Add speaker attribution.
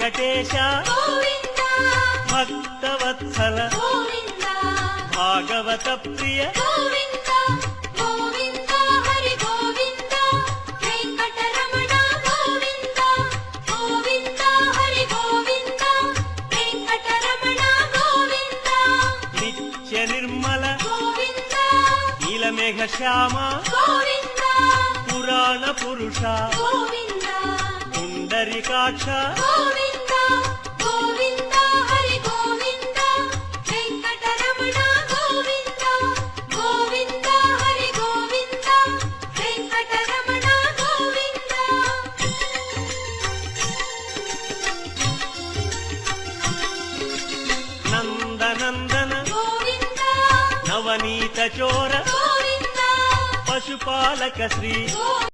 Speaker 1: వెంకటేశ
Speaker 2: గోవింద
Speaker 1: భక్తవత్సల
Speaker 2: గోవింద
Speaker 1: భాగవత ప్రియ
Speaker 2: గోవింద గోవింద హరి గోవింద వెంకటరమణ గోవింద గోవింద హరి గోవింద వెంకటరమణ గోవింద
Speaker 1: నిత్య నిర్మల
Speaker 2: గోవింద
Speaker 1: నీలమేఘ శ్యామ
Speaker 2: గోవింద
Speaker 1: పురాణ పురుష
Speaker 2: గోవింద
Speaker 1: పుండరీకాక్ష
Speaker 2: గోవింద గోవింద హరి గోవింద వెంకటరమణ గోవింద గోవింద హరి గోవింద వెంకటరమణ గోవింద
Speaker 1: నందనందన
Speaker 2: గోవింద
Speaker 1: నవనీత చోర
Speaker 2: గోవింద
Speaker 1: పశుపాలక శ్రీ